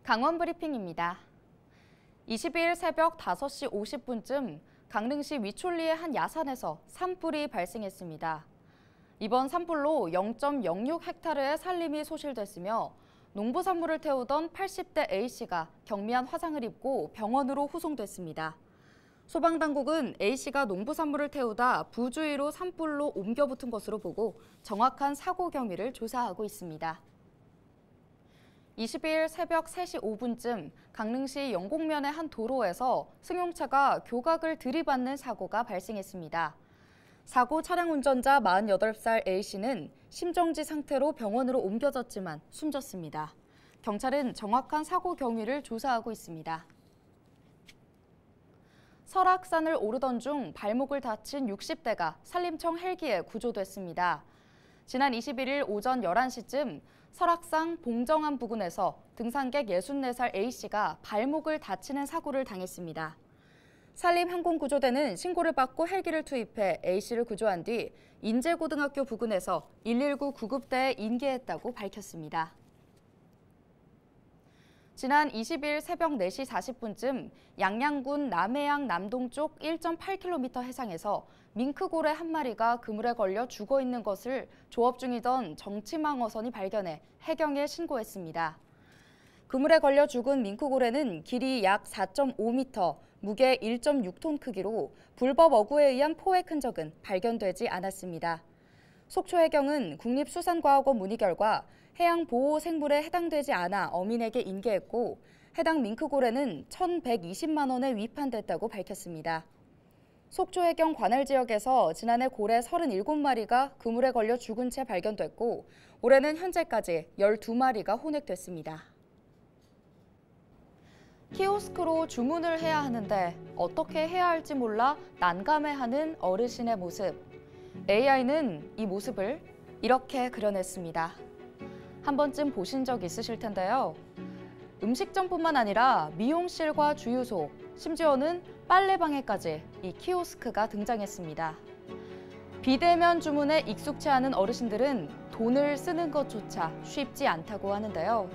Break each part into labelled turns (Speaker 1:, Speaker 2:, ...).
Speaker 1: 강원 브리핑입니다. 22일 새벽 5시 50분쯤 강릉시 위촐리의 한 야산에서 산불이 발생했습니다. 이번 산불로 0.06헥타르의 산림이 소실됐으며 농부산물을 태우던 80대 A씨가 경미한 화상을 입고 병원으로 후송됐습니다. 소방당국은 A씨가 농부산물을 태우다 부주의로 산불로 옮겨 붙은 것으로 보고 정확한 사고 경위를 조사하고 있습니다. 22일 새벽 3시 5분쯤 강릉시 영곡면의 한 도로에서 승용차가 교각을 들이받는 사고가 발생했습니다. 사고 차량 운전자 48살 A씨는 심정지 상태로 병원으로 옮겨졌지만 숨졌습니다. 경찰은 정확한 사고 경위를 조사하고 있습니다. 설악산을 오르던 중 발목을 다친 60대가 산림청 헬기에 구조됐습니다. 지난 21일 오전 11시쯤 설악산 봉정암 부근에서 등산객 64살 A씨가 발목을 다치는 사고를 당했습니다. 산림항공구조대는 신고를 받고 헬기를 투입해 A씨를 구조한 뒤 인제고등학교 부근에서 119 구급대에 인계했다고 밝혔습니다. 지난 20일 새벽 4시 40분쯤 양양군 남해안 남동쪽 1.8km 해상에서 밍크고래 한 마리가 그물에 걸려 죽어 있는 것을 조업 중이던 정치망어선이 발견해 해경에 신고했습니다. 그물에 걸려 죽은 밍크고래는 길이 약 4.5m, 무게 1.6톤 크기로 불법 어구에 의한 포획 흔적은 발견되지 않았습니다. 속초해경은 국립수산과학원 문의 결과 해양보호생물에 해당되지 않아 어민에게 인계했고 해당 밍크고래는 1,120만 원에 위판됐다고 밝혔습니다. 속초해경 관할 지역에서 지난해 고래 37마리가 그물에 걸려 죽은 채 발견됐고 올해는 현재까지 12마리가 혼액됐습니다. 키오스크로 주문을 해야 하는데 어떻게 해야 할지 몰라 난감해하는 어르신의 모습. AI는 이 모습을 이렇게 그려냈습니다. 한 번쯤 보신 적 있으실 텐데요. 음식점뿐만 아니라 미용실과 주유소, 심지어는 빨래방에까지 이 키오스크가 등장했습니다. 비대면 주문에 익숙치 않은 어르신들은 돈을 쓰는 것조차 쉽지 않다고 하는데요.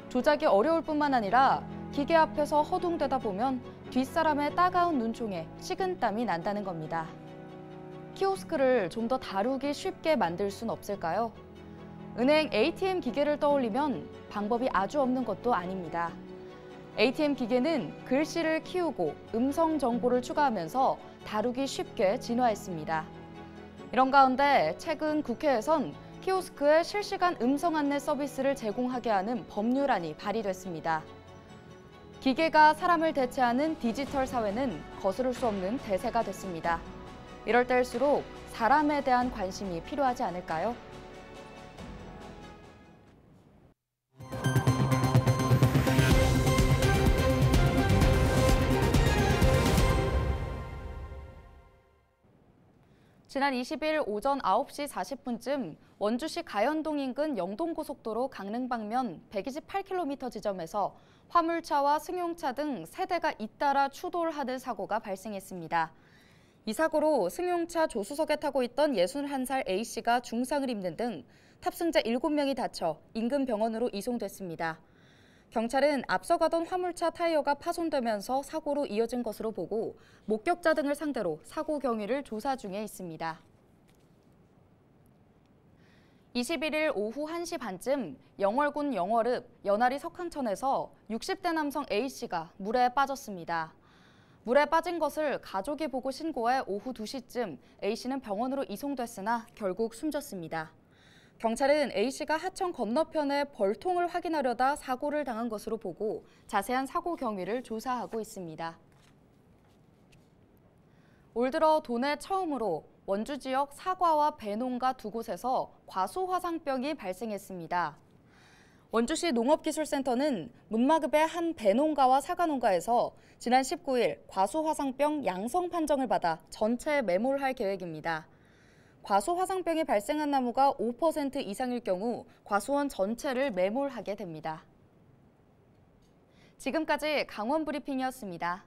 Speaker 1: 조작이 어려울 뿐만 아니라 기계 앞에서 허둥대다 보면 뒷사람의 따가운 눈총에 식은땀이 난다는 겁니다. 키오스크를 좀 더 다루기 쉽게 만들 순 없을까요? 은행 ATM 기계를 떠올리면 방법이 아주 없는 것도 아닙니다. ATM 기계는 글씨를 키우고 음성 정보를 추가하면서 다루기 쉽게 진화했습니다. 이런 가운데 최근 국회에선 키오스크의 실시간 음성 안내 서비스를 제공하게 하는 법률안이 발의됐습니다. 기계가 사람을 대체하는 디지털 사회는 거스를 수 없는 대세가 됐습니다. 이럴 때일수록 사람에 대한 관심이 필요하지 않을까요? 지난 20일 오전 9시 40분쯤 원주시 가연동 인근 영동고속도로 강릉 방면 128km 지점에서 화물차와 승용차 등 3대가 잇따라 추돌하는 사고가 발생했습니다. 이 사고로 승용차 조수석에 타고 있던 61살 A씨가 중상을 입는 등 탑승자 7명이 다쳐 인근 병원으로 이송됐습니다. 경찰은 앞서 가던 화물차 타이어가 파손되면서 사고로 이어진 것으로 보고 목격자 등을 상대로 사고 경위를 조사 중에 있습니다. 21일 오후 1시 반쯤 영월군 영월읍 연화리 석항천에서 60대 남성 A씨가 물에 빠졌습니다. 물에 빠진 것을 가족이 보고 신고해 오후 2시쯤 A씨는 병원으로 이송됐으나 결국 숨졌습니다. 경찰은 A씨가 하천 건너편에 벌통을 확인하려다 사고를 당한 것으로 보고 자세한 사고 경위를 조사하고 있습니다. 올 들어 도내 처음으로 원주 지역 사과와 배농가 2곳에서 과수화상병이 발생했습니다. 원주시 농업기술센터는 문마급의 한 배농가와 사과농가에서 지난 19일 과수화상병 양성 판정을 받아 전체 매몰할 계획입니다. 과수화상병이 발생한 나무가 5% 이상일 경우 과수원 전체를 매몰하게 됩니다. 지금까지 강원 브리핑이었습니다.